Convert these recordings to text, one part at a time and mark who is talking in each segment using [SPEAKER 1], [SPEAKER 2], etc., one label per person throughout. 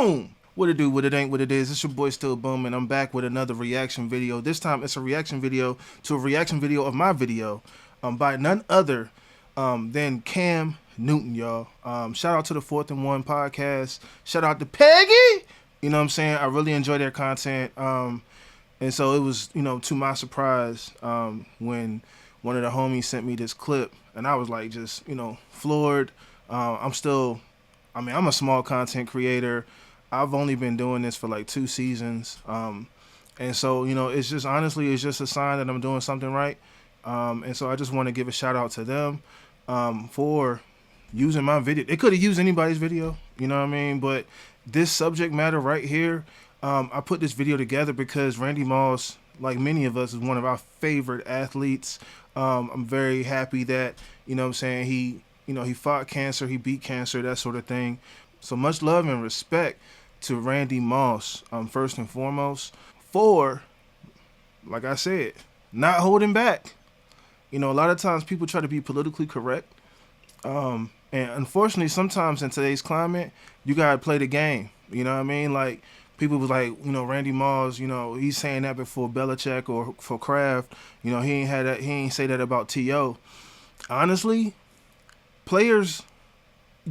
[SPEAKER 1] Boom! What it do, what it ain't, what it is. It's your boy SteelBoomin. I'm back with another reaction video. This time it's a reaction video to a reaction video of my video by none other than Cam Newton, y'all. Shout out to the 4th and 1 podcast. Shout out to Peggy! You know what I'm saying? I really enjoy their content. And so it was, to my surprise, when one of the homies sent me this clip, and I was like, just, floored. I'm a small content creator. I've only been doing this for like 2 seasons. And so, it's just, honestly, it's just a sign that I'm doing something right. And so I just want to give a shout out to them for using my video. They could have used anybody's video, you know what I mean? But this subject matter right here, I put this video together because Randy Moss, like many of us, is one of our favorite athletes. I'm very happy that, he fought cancer, he beat cancer, that sort of thing. So much love and respect to Randy Moss, first and foremost, for, like I said, not holding back. A lot of times people try to be politically correct. And unfortunately, sometimes in today's climate, you got to play the game. You know what I mean? Like, people was like, Randy Moss, he's saying that before Belichick or for Kraft. He ain't say that about T.O. Honestly, players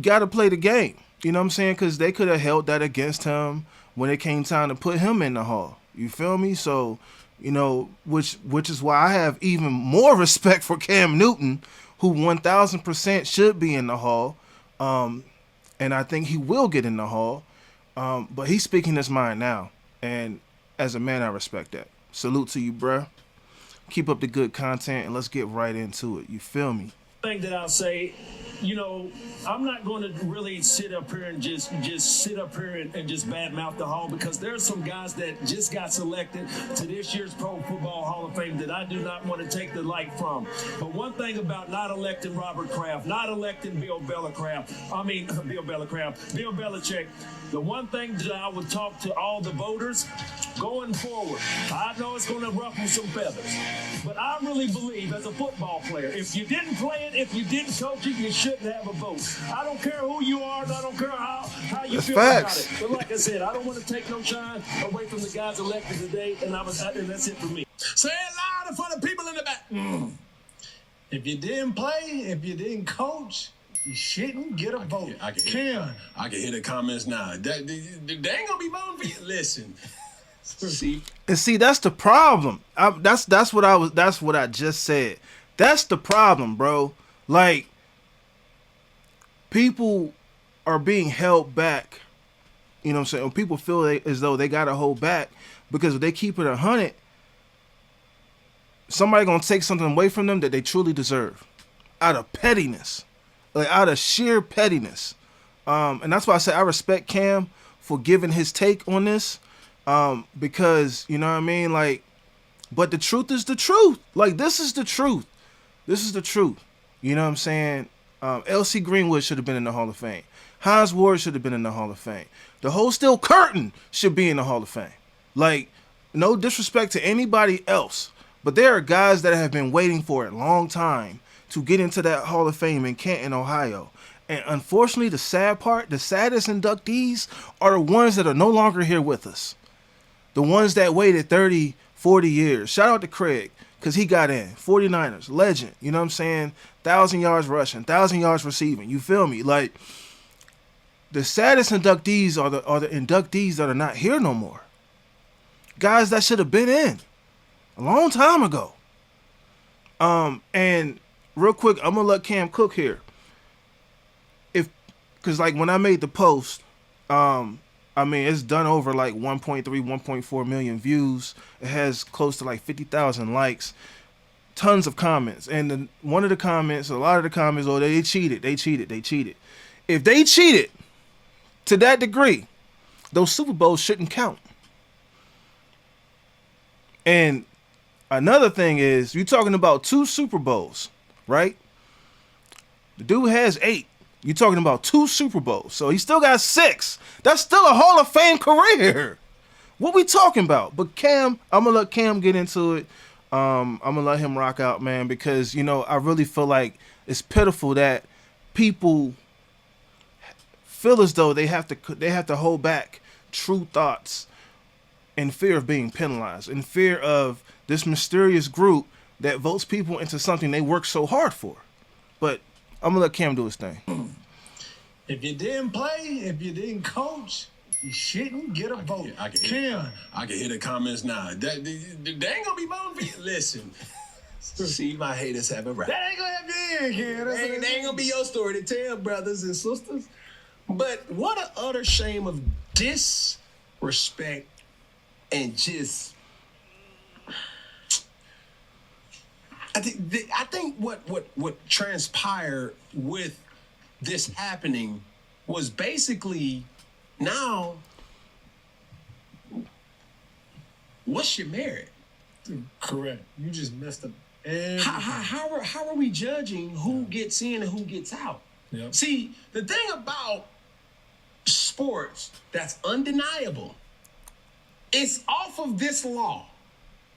[SPEAKER 1] got to play the game. You know what I'm saying? Because they could have held that against him when it came time to put him in the hall. You feel me? So, which is why I have even more respect for Cam Newton, who 1,000% should be in the hall. And I think he will get in the hall. But he's speaking his mind now. And as a man, I respect that. Salute to you, bruh. Keep up the good content and let's get right into it. You feel me?
[SPEAKER 2] Thing that I'll say, I'm not going to really sit up here and just sit up here and just badmouth the Hall, because there's some guys that just got selected to this year's Pro Football Hall of Fame that I do not want to take the light from. But one thing about not electing Robert Kraft, not electing Bill Belichick, the one thing that I would talk to all the voters going forward, I know it's going to ruffle some feathers, but I really believe as a football player, if you didn't play it, if you didn't coach it, you shouldn't have a vote. I don't care who you are, and I don't care how you
[SPEAKER 1] That's
[SPEAKER 2] feel
[SPEAKER 1] facts.
[SPEAKER 2] about it. But like I said, I don't want to take no shine away from the guys elected today, and that's it for me.
[SPEAKER 3] Say it louder for the people in the back. If you didn't play, if you didn't coach, you shouldn't get a vote. I can hear the comments now. They ain't gonna be voting for you. Listen.
[SPEAKER 1] See, that's the problem. That's what I just said. That's the problem, bro. Like, people are being held back. You know what I'm saying? When people feel as though they gotta hold back because if they keep it 100, somebody gonna take something away from them that they truly deserve, out of pettiness, like out of sheer pettiness. And that's why I say I respect Cam for giving his take on this. Because, you know what I mean? Like, but the truth is the truth. Like, this is the truth. This is the truth. You know what I'm saying? L.C. Greenwood should have been in the Hall of Fame. Hines Ward should have been in the Hall of Fame. The whole Steel Curtain should be in the Hall of Fame. Like, no disrespect to anybody else, but there are guys that have been waiting for a long time to get into that Hall of Fame in Canton, Ohio. And unfortunately, the saddest inductees are the ones that are no longer here with us. The ones that waited 30, 40 years. Shout out to Craig, because he got in. 49ers, legend. You know what I'm saying? 1,000 yards rushing, 1,000 yards receiving. You feel me? Like, the saddest inductees are the inductees that are not here no more. Guys that should have been in a long time ago. And real quick, I'm going to let Cam cook here. Because, like, when I made the post, it's done over like 1.3, 1.4 million views. It has close to like 50,000 likes, tons of comments. And a lot of the comments, oh, they cheated. If they cheated to that degree, those Super Bowls shouldn't count. And another thing is, you're talking about 2 Super Bowls, right? The dude has 8. You're talking about 2 Super Bowls. So he still got 6. That's still a Hall of Fame career. What we talking about? But Cam, I'm going to let Cam get into it. I'm going to let him rock out, man, because, I really feel like it's pitiful that people feel as though they have to hold back true thoughts in fear of being penalized, in fear of this mysterious group that votes people into something they work so hard for. But I'm gonna let Cam do his thing.
[SPEAKER 3] If you didn't play, if you didn't coach, you shouldn't get a vote. I can hear the comments now. They ain't gonna be voting for you. Listen, see, my haters have a right. That ain't gonna have you in, Ken. They ain't gonna be your story to tell, brothers and sisters. But what an utter shame of disrespect and just. I think what transpired with this happening was basically now, what's your merit?
[SPEAKER 2] Correct. You just messed up.
[SPEAKER 3] How are we judging who gets in and who gets out?
[SPEAKER 2] Yep.
[SPEAKER 3] See, the thing about sports that's undeniable, it's off of this law.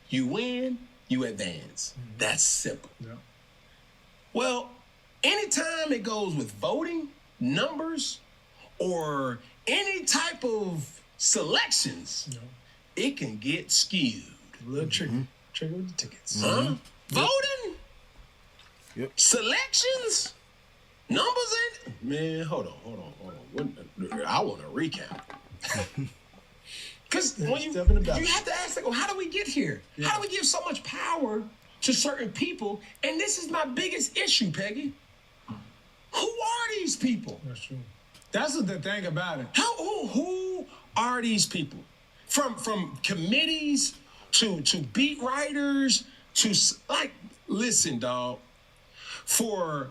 [SPEAKER 3] You win, you advance. Mm-hmm. That's simple.
[SPEAKER 2] Yep.
[SPEAKER 3] Well, anytime it goes with voting, numbers, or any type of selections, it can get skewed.
[SPEAKER 2] A little tricky. Tricky with the tickets.
[SPEAKER 3] Mm-hmm. Huh? Voting?
[SPEAKER 1] Yep.
[SPEAKER 3] Selections? Numbers in? Man, hold on. I want a recap. Because when you have to ask, like, well, how do we get here? Yeah. How do we give so much power to certain people? And this is my biggest issue, Peggy. Who are these people?
[SPEAKER 2] That's true. That's the thing about it.
[SPEAKER 3] Who are these people? From committees to beat writers to, like, listen, dog. For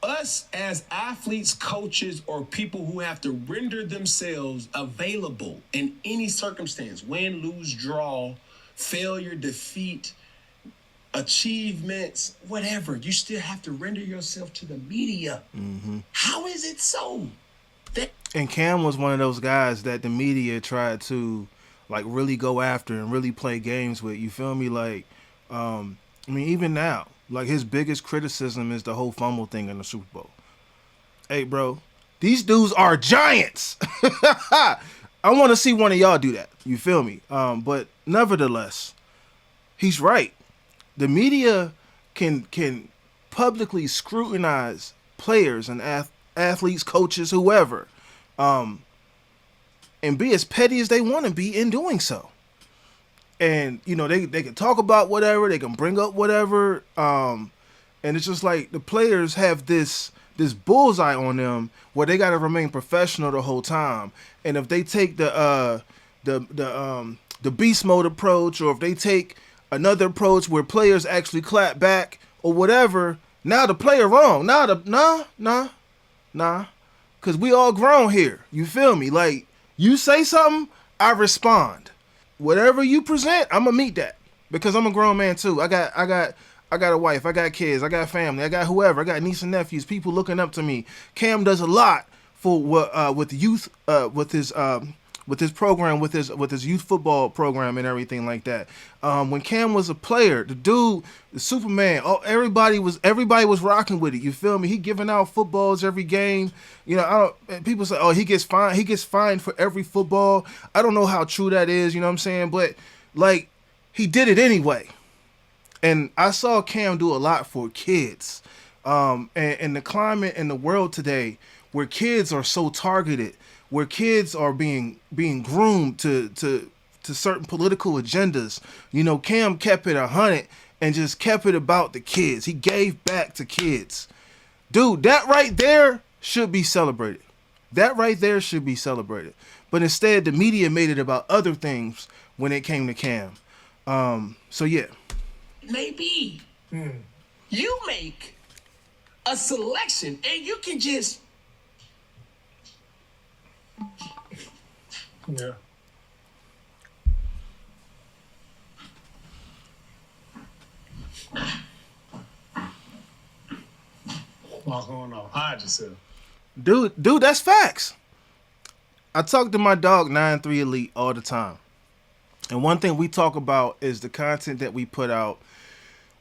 [SPEAKER 3] us as athletes, coaches, or people who have to render themselves available in any circumstance, win, lose, draw, failure, defeat, achievements, whatever, you still have to render yourself to the media. Mm-hmm. How is it so?
[SPEAKER 1] And Cam was one of those guys that the media tried to, like, really go after and really play games with. You feel me? Like, I mean, even now, like, his biggest criticism is the whole fumble thing in the Super Bowl. Hey, bro, these dudes are giants. I want to see one of y'all do that. You feel me? But nevertheless, he's right. The media can publicly scrutinize players and athletes, coaches, whoever, and be as petty as they want to be in doing so. And, you know, they can talk about whatever, they can bring up whatever, and it's just like the players have this bullseye on them where they got to remain professional the whole time. And if they take the beast mode approach, or if they take another approach where players actually clap back or whatever, now the player wrong. Nah, because we all grown here. You feel me? Like, you say something, I respond. Whatever you present, I'm gonna meet that, because I'm a grown man too. I got a wife, I got kids, I got family, I got whoever, I got nieces and nephews, people looking up to me. Cam does a lot for with youth, with his program, with his youth football program and everything like that. When Cam was a player, the dude, the Superman, everybody was rocking with it. You feel me? He giving out footballs every game. You know, people say, oh, he gets fined for every football. I don't know how true that is. You know what I'm saying? But, like, he did it anyway. And I saw Cam do a lot for kids. And the climate in the world today, where kids are so targeted, where kids are being groomed to certain political agendas. You know, Cam kept it 100 and just kept it about the kids. He gave back to kids. Dude, that right there should be celebrated. That right there should be celebrated. But instead, the media made it about other things when it came to Cam. So, yeah.
[SPEAKER 3] Maybe you make a selection and you can just...
[SPEAKER 2] Yeah. What's going on? I just said,
[SPEAKER 1] dude, that's facts. I talk to my dog 9-3 Elite all the time, and one thing we talk about is the content that we put out.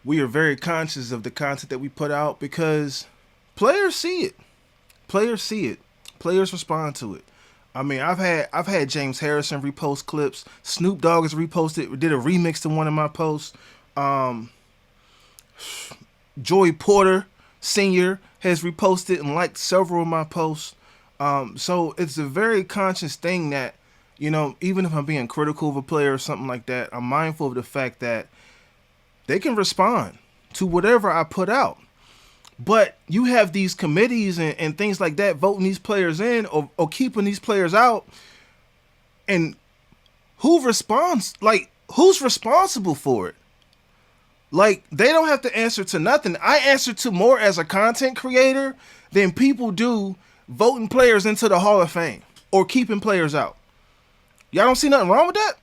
[SPEAKER 1] We are very conscious of the content that we put out because players see it. Players see it. Players respond to it. I mean, I've had James Harrison repost clips. Snoop Dogg has reposted, did a remix to one of my posts. Joey Porter Sr. has reposted and liked several of my posts. So it's a very conscious thing that, you know, even if I'm being critical of a player or something like that, I'm mindful of the fact that they can respond to whatever I put out. But you have these committees and things like that voting these players in or keeping these players out. And who responds? Like, who's responsible for it? Like, they don't have to answer to nothing. I answer to more as a content creator than people do voting players into the Hall of Fame or keeping players out. Y'all don't see nothing wrong with that?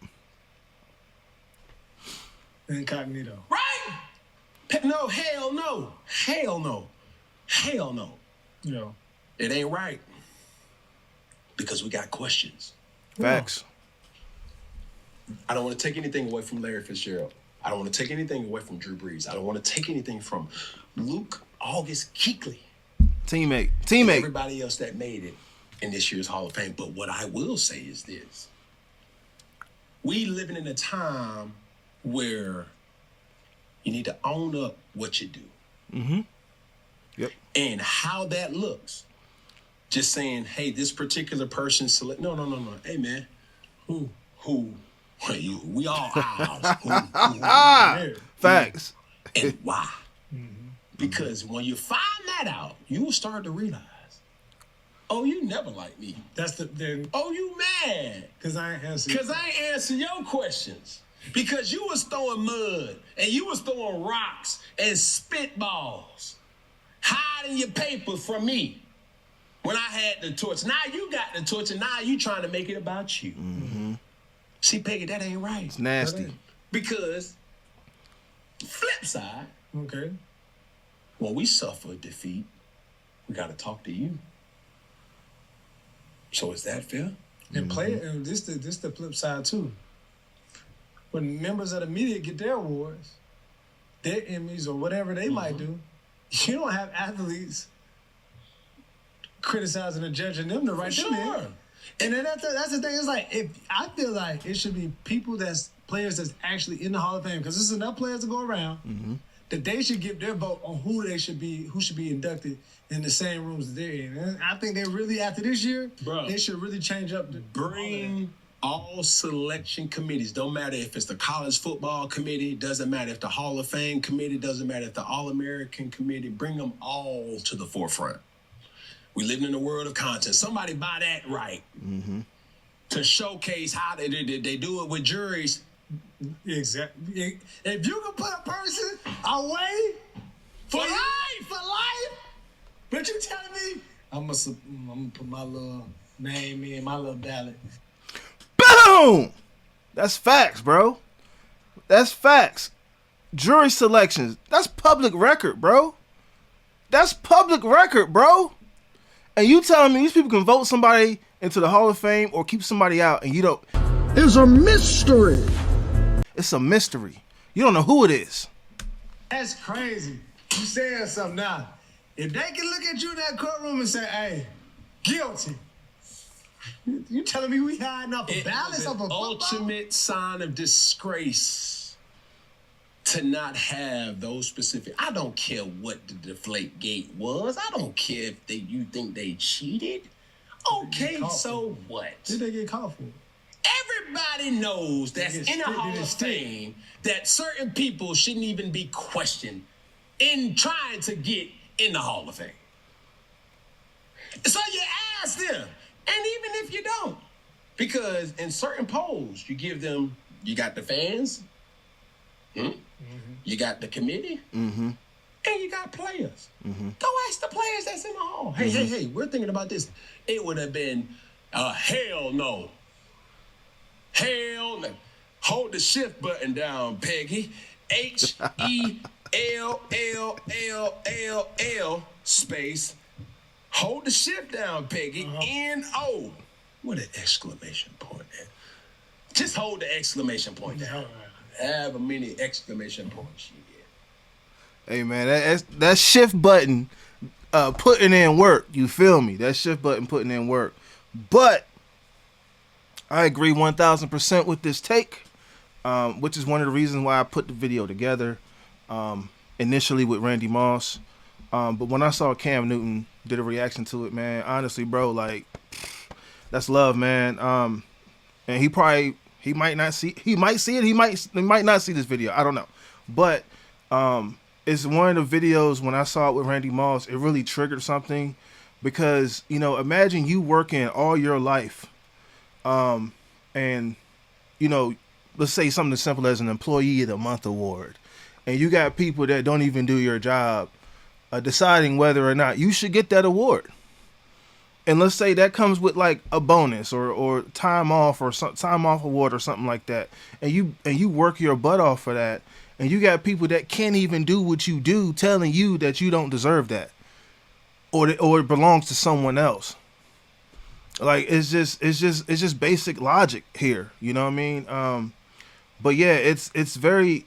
[SPEAKER 3] Incognito.
[SPEAKER 2] Right?
[SPEAKER 3] No, hell no. Hell no. Hell no.
[SPEAKER 2] Yeah.
[SPEAKER 3] It ain't right. Because we got questions.
[SPEAKER 1] Facts.
[SPEAKER 3] I don't want to take anything away from Larry Fitzgerald. I don't want to take anything away from Drew Brees. I don't want to take anything from Luke August Kuechly.
[SPEAKER 1] Teammate.
[SPEAKER 3] And everybody else that made it in this year's Hall of Fame. But what I will say is this. We living in a time where you need to own up what you do.
[SPEAKER 1] Mm-hmm. Yep.
[SPEAKER 3] And how that looks. Just saying, hey, this particular person select. No. Hey, man. Who? Well, you, we all ours. Who,
[SPEAKER 1] Facts.
[SPEAKER 3] and why? Because when you find that out, you will start to realize, oh, you never liked me.
[SPEAKER 2] That's the
[SPEAKER 3] Oh, you mad.
[SPEAKER 2] because I ain't answer.
[SPEAKER 3] Because I ain't answer your questions. Because you was throwing mud and you was throwing rocks and spitballs, hiding your papers from me when I had the torch. Now you got the torch and now you trying to make it about you.
[SPEAKER 1] Mm-hmm.
[SPEAKER 3] See, Peggy, that ain't right.
[SPEAKER 1] It's nasty.
[SPEAKER 3] Because flip side,
[SPEAKER 2] Okay.
[SPEAKER 3] when we suffer defeat, we got to talk to you. So is that fair?
[SPEAKER 2] And play and this the flip side too. When members of the media get their awards, their Emmys or whatever they might do, you don't have athletes criticizing and judging them to write them in. And then that's the thing. It's like if I feel like it should be people players that's actually in the Hall of Fame because there's enough players to go around that they should give their vote on who should be inducted in the same rooms that they're in. And I think they really after this year, they should really change up the
[SPEAKER 3] Bring all selection committees. Don't matter if it's the college football committee. Doesn't matter if the Hall of Fame committee. Doesn't matter if the All-American committee. Bring them all to the forefront. We live in a world of content. Somebody buy that right to showcase how they do it with juries.
[SPEAKER 2] Exactly. If you can put a person away for life, but you telling me I'm gonna put my little name in, my little ballot.
[SPEAKER 1] Boom! That's facts, bro. That's facts. Jury selections. That's public record, bro. That's public record, bro. And you telling me these people can vote somebody into the Hall of Fame or keep somebody out and you don't...
[SPEAKER 4] It's a mystery.
[SPEAKER 1] It's a mystery. You don't know who it is.
[SPEAKER 2] That's crazy. You saying something now. If they can look at you in that courtroom and say, hey, guilty. You telling me we hiding off a balance of a football?
[SPEAKER 3] Ultimate sign of disgrace to not have those specific. I don't care what the deflate gate was. I don't care if you think they cheated. Okay, so what?
[SPEAKER 2] Did they get caught for?
[SPEAKER 3] Everybody knows that's in a Hall of Fame that certain people shouldn't even be questioned in trying to get in the Hall of Fame. So you ask them, and even if you don't, because in certain polls, you got the fans, you got the committee, and you got players. Go ask the players that's in the hall. Hey, we're thinking about this. It would have been hell no. Hell no. Hold the shift button down, Peggy. HELLLLL space. Hold the shift down, Peggy. NO. What an exclamation point there. Just hold the exclamation point down. Have a mini exclamation point.
[SPEAKER 1] Hey man, that shift button putting in work. You feel me? That shift button putting in work. But I agree 1,000% with this take, which is one of the reasons why I put the video together initially with Randy Moss. But when I saw Cam Newton did a reaction to it, man, honestly, bro, like, that's love, man. And he might not see, he might see it, he might not see this video. I don't know. But it's one of the videos when I saw it with Randy Moss, it really triggered something because, you know, imagine you working all your life and, you know, let's say something as simple as an Employee of the Month award. And you got people that don't even do your job deciding whether or not you should get that award. And let's say that comes with like a bonus or time off or some time off award or something like that. And you work your butt off for that. And you got people that can't even do what you do telling you that you don't deserve that. Or it belongs to someone else. Like it's just basic logic here. You know what I mean? But yeah, it's very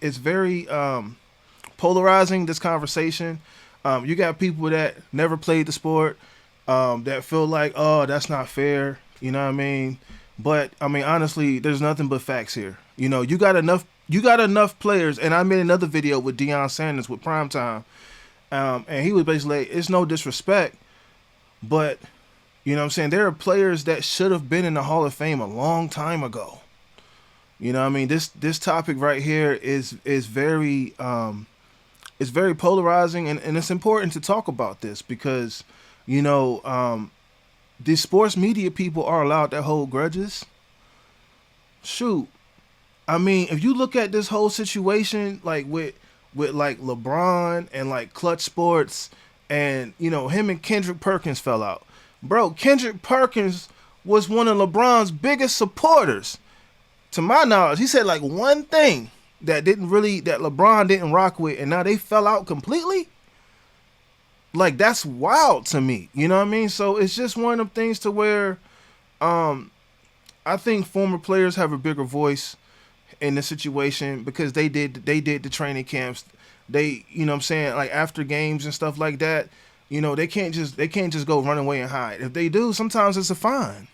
[SPEAKER 1] polarizing, this conversation. You got people that never played the sport, that feel like, oh, that's not fair. You know what I mean? But I mean, honestly, there's nothing but facts here. You know, you got enough players, and I made another video with Deion Sanders with Primetime, and he was basically like, it's no disrespect, but you know what I'm saying, there are players that should have been in the Hall of Fame a long time ago. You know what I mean? This topic right here is very it's very polarizing, and it's important to talk about this because, you know, these sports media people are allowed to hold grudges. Shoot. I mean, if you look at this whole situation, like with like LeBron and like Clutch Sports and, you know, him and Kendrick Perkins fell out. Bro, Kendrick Perkins was one of LeBron's biggest supporters. To my knowledge, he said like one thing that LeBron didn't rock with, and now they fell out completely. Like, that's wild to me. You know what I mean? So it's just one of them things to where I think former players have a bigger voice in this situation because they did the training camps. They, you know what I'm saying, like after games and stuff like that, you know, they can't just go run away and hide. If they do, sometimes it's a fine.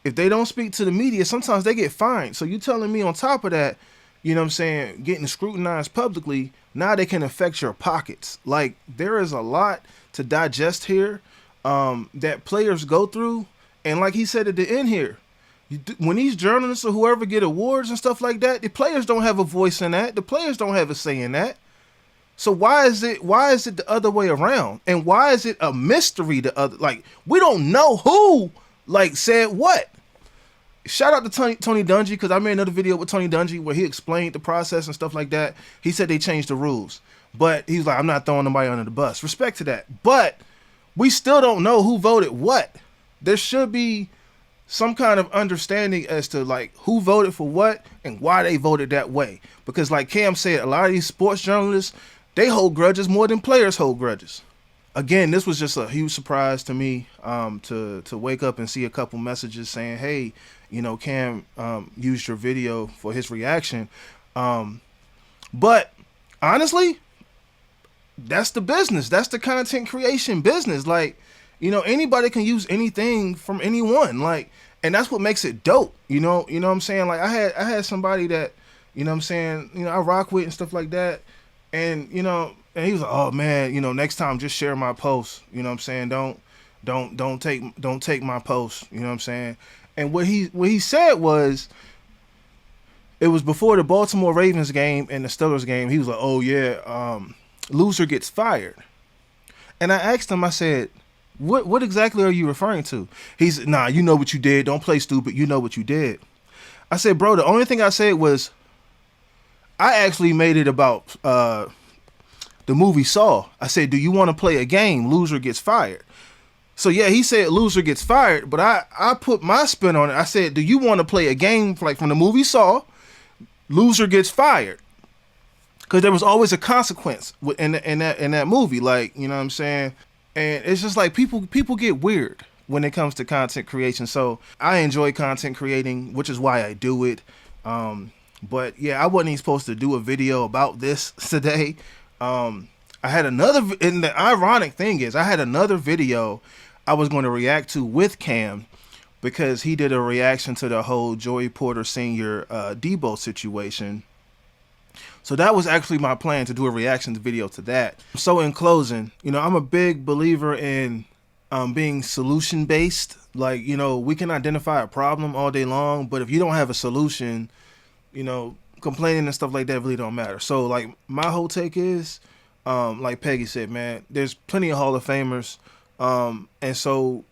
[SPEAKER 1] If they don't speak to the media, sometimes they get fined. So you telling me on top of that, you know what I'm saying, getting scrutinized publicly, now they can affect your pockets. Like, there is a lot to digest here that players go through. And like he said at the end here, when these journalists or whoever get awards and stuff like that, the players don't have a voice in that. The players don't have a say in that. So why is it the other way around? And why is it a mystery to other, like, we don't know who like said what? Shout out to Tony Dungy, because I made another video with Tony Dungy where he explained the process and stuff like that. He said they changed the rules, but he's like, I'm not throwing nobody under the bus. Respect to that. But we still don't know who voted what. There should be some kind of understanding as to like who voted for what and why they voted that way. Because like Cam said, a lot of these sports journalists, they hold grudges more than players hold grudges. Again, this was just a huge surprise to me to wake up and see a couple messages saying, hey, you know, Cam used your video for his reaction. But honestly, that's the business. That's the content creation business. Like, you know, anybody can use anything from anyone. Like, and that's what makes it dope. You know what I'm saying? Like I had somebody that, you know what I'm saying, you know, I rock with and stuff like that. And, you know, and he was like, oh man, you know, next time just share my post. You know what I'm saying? Don't take my post. You know what I'm saying? And what he said was, it was before the Baltimore Ravens game and the Steelers game. He was like, oh yeah, loser gets fired. And I asked him, I said, what exactly are you referring to? He said, nah, you know what you did. Don't play stupid. You know what you did. I said, bro, the only thing I said was, I actually made it about the movie Saw. I said, do you want to play a game? Loser gets fired. So yeah, he said loser gets fired, but I put my spin on it. I said, do you want to play a game like from the movie Saw? Loser gets fired. Because there was always a consequence in that movie, like, you know what I'm saying? And it's just like people get weird when it comes to content creation. So I enjoy content creating, which is why I do it. But yeah, I wasn't even supposed to do a video about this today. I I had another, and the ironic thing is, I had another video I was going to react to with Cam because he did a reaction to the whole Joey Porter Sr. Debo situation. So that was actually my plan, to do a reaction video to that. So in closing, you know, I'm a big believer in being solution based. Like, you know, we can identify a problem all day long, but if you don't have a solution, you know, complaining and stuff like that really don't matter. So like my whole take is, like Peggy said, man, there's plenty of Hall of Famers. And so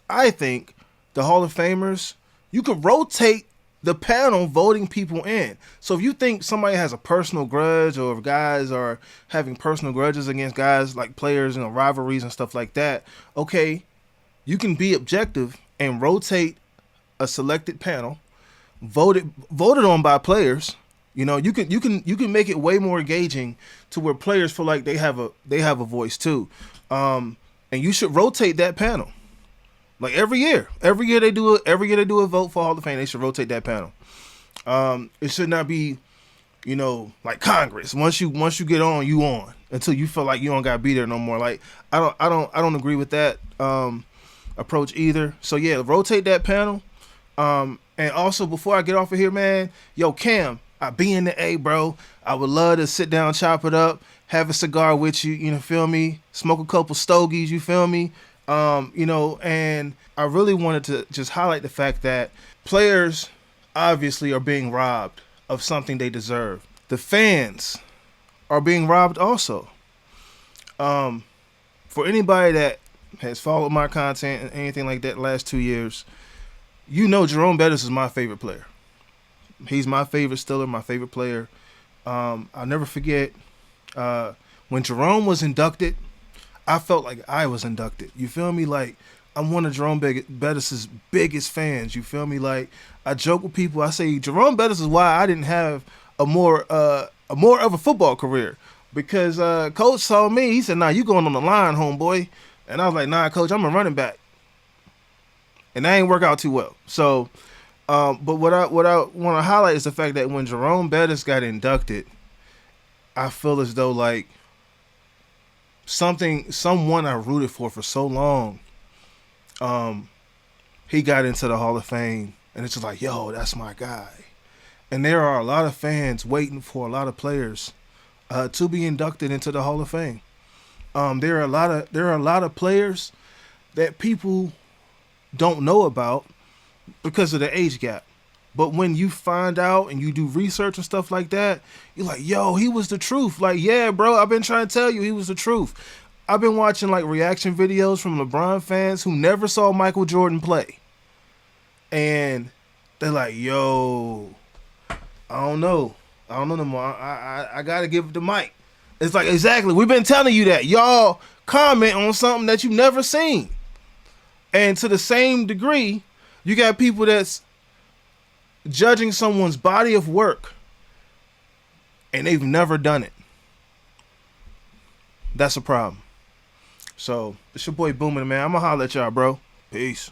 [SPEAKER 1] I think the Hall of Famers, you could rotate the panel voting people in. So if you think somebody has a personal grudge, or if guys are having personal grudges against guys like players and rivalries and stuff like that, okay, you can be objective and rotate a selected panel, voted on by players. You know, you can make it way more engaging to where players feel like they have a voice too. And you should rotate that panel. Like every year they do a vote for Hall of Fame. They should rotate that panel. It should not be, you know, like Congress. Once you get on, you on until you feel like you don't gotta be there no more. Like I don't agree with that approach either. So yeah, rotate that panel. And also before I get off of here, man, yo Cam, I be in the A, bro. I would love to sit down, chop it up, have a cigar with you. You know, feel me? Smoke a couple stogies. You feel me? You know, and I really wanted to just highlight the fact that players obviously are being robbed of something they deserve. The fans are being robbed also. For anybody that has followed my content and anything like that the last 2 years, you know Jerome Bettis is my favorite player. He's my favorite Steeler, my favorite player. I'll never forget when Jerome was inducted, I felt like I was inducted. You feel me? Like, I'm one of Jerome Bettis' biggest fans. You feel me? Like, I joke with people. I say Jerome Bettis is why I didn't have a more of a football career, because coach saw me. He said, "Nah, you going on the line, homeboy." And I was like, "Nah, coach, I'm a running back." And that ain't work out too well. So, but what I want to highlight is the fact that when Jerome Bettis got inducted, I feel as though like someone I rooted for so long, he got into the Hall of Fame, and it's just like, yo, that's my guy. And there are a lot of fans waiting for a lot of players to be inducted into the Hall of Fame. There are a lot of players that people don't know about because of the age gap. But when you find out and you do research and stuff like that, you're like, yo, he was the truth. Like, yeah, bro, I've been trying to tell you he was the truth. I've been watching like reaction videos from LeBron fans who never saw Michael Jordan play. And they're like, yo, I don't know no more. I got to give it to Mike. It's like, exactly. We've been telling you that. Y'all comment on something that you've never seen. And to the same degree, you got people that's judging someone's body of work and they've never done it. That's a problem. So it's your boy Boomin, man. I'm gonna holler at y'all, bro. Peace.